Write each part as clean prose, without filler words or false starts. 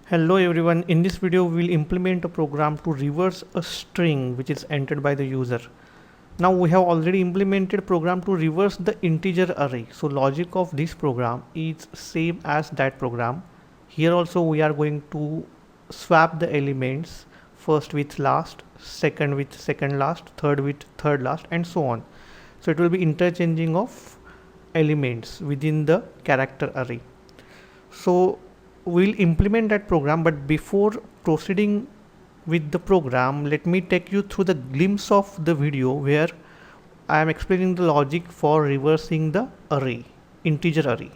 Hello everyone, in this video we will implement a program to reverse a string which is entered by the user. Now we have already implemented a program to reverse the integer array. So logic of this program is same as that program. Here also we are going to swap the elements first with last, second with second last, third with third last and so on. So it will be interchanging of elements within the character array. So we'll implement that program, but before proceeding with the program, let me take you through the glimpse of the video where I am explaining the logic for reversing the array, integer array.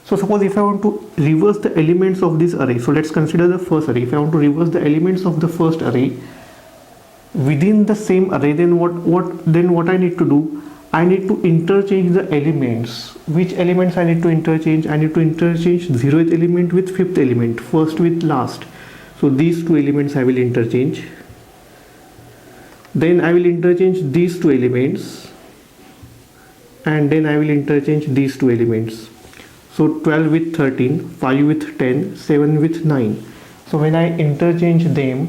So suppose if I want to reverse the elements of this array, so let's consider the first array. If I want to reverse the elements of the first array within the same array, then what I need to do? I need to interchange the elements. Which elements I need to interchange? I need to interchange 0th element with 5th element, first with last. So these two elements I will interchange. Then I will interchange these two elements, and then I will interchange these two elements. So 12 with 13, 5 with 10, 7 with 9. So when I interchange them,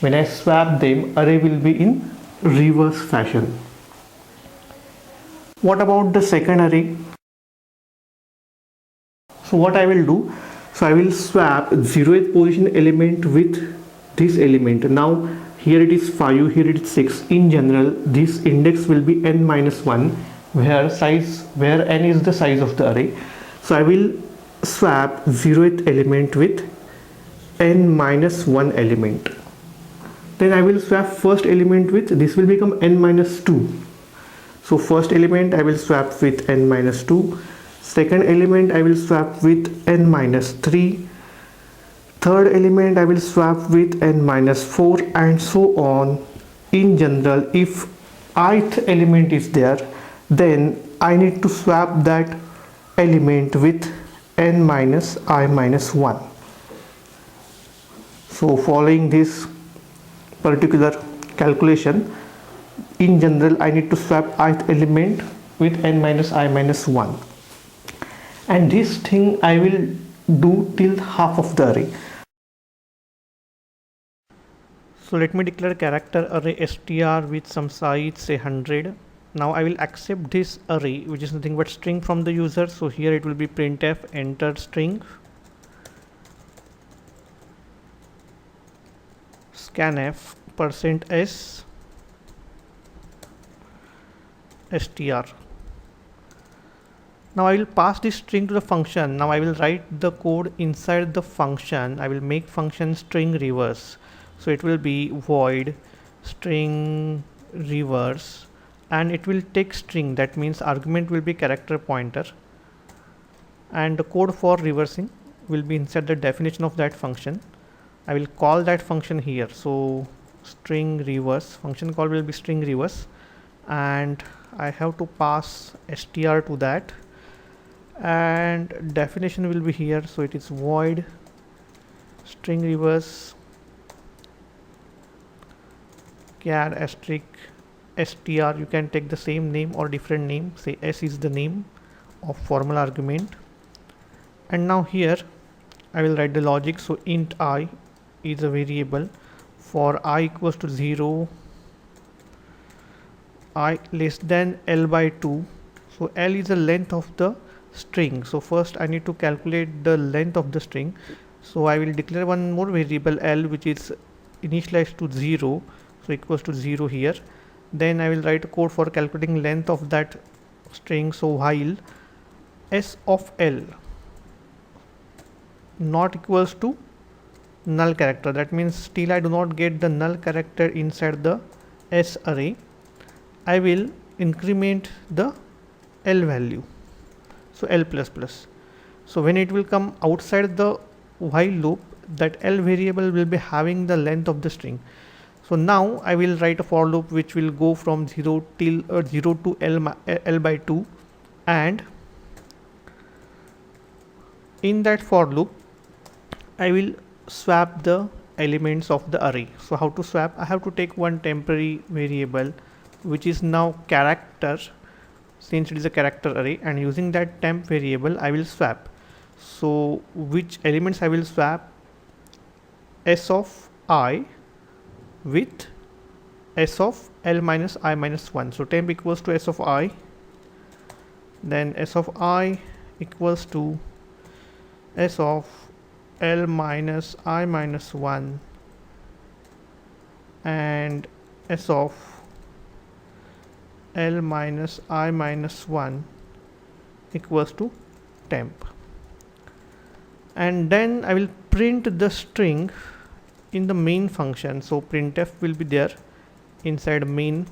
when I swap them, array will be in reverse fashion. What about the second array? So what I will do, so I will swap 0th position element with this element. Now here it is 5, here it is 6. In general, this index will be n minus 1, where n is the size of the array. So I will swap 0th element with n minus 1 element. Then I will swap first element with, this will become n minus 2. So first element I will swap with n minus 2, second element I will swap with n minus 3, third element I will swap with n minus 4 and so on. In general, if ith element is there, then I need to swap that element with n minus I minus 1. So following this particular calculation, in general I need to swap ith element with n minus I minus 1, and this thing I will do till half of the array. So let me declare character array str with some size say 100. Now I will accept this array, which is nothing but string from the user. So here it will be printf enter string, scanf %s str. Now I will pass this string to the function. Now I will write the code inside the function. I will make function string reverse. So it will be void string reverse, and it will take string, that means argument will be character pointer, and the code for reversing will be inside the definition of that function. I will call that function here. So string reverse, function call will be string reverse, and I have to pass str to that, and definition will be here. So it is void string reverse char asterisk str. You can take the same name or different name, say s is the name of formal argument. And now here I will write the logic. So int I is a variable for I equals to 0, I less than L by 2. So L is the length of the string. So first I need to calculate the length of the string. So I will declare one more variable L, which is initialized to 0, so equals to 0 here. Then I will write a code for calculating length of that string. So while s of L not equals to null character, that means still I do not get the null character inside the s array, I will increment the L value, so L plus plus. So when it will come outside the while loop, that L variable will be having the length of the string. So now I will write a for loop which will go from 0 to L by 2, and in that for loop I will swap the elements of the array. So how to swap? I have to take one temporary variable which is now character since it is a character array, and using that temp variable I will swap. So which elements I will swap? S of I with S of L minus I minus 1. So temp equals to S of I, then S of I equals to S of L minus I minus 1 and S of L minus I minus 1 equals to temp. And then I will print the string in the main function. So printf will be there inside main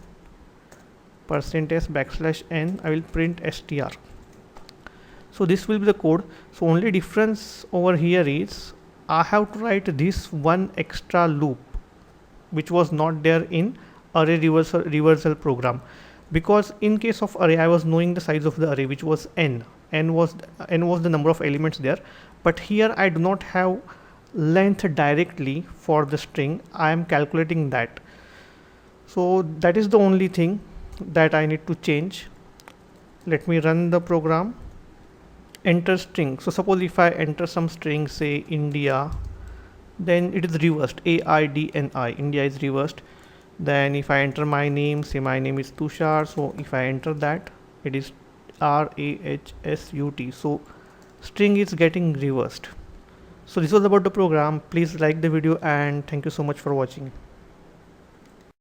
%n. I will print str. So this will be the code. So only difference over here is I have to write this one extra loop which was not there in array reversal program, because in case of array I was knowing the size of the array, which was n was the number of elements there, but here I do not have length directly for the string. I am calculating that. So that is the only thing that I need to change. Let me run the program. Enter string. So suppose if I enter some string, say India, then it is reversed. AIDNI, India is reversed. Then if I enter my name, say my name is Tushar, so if I enter that, it is RAHSUT. So string is getting reversed. So this was about the program. Please like the video and thank you so much for watching.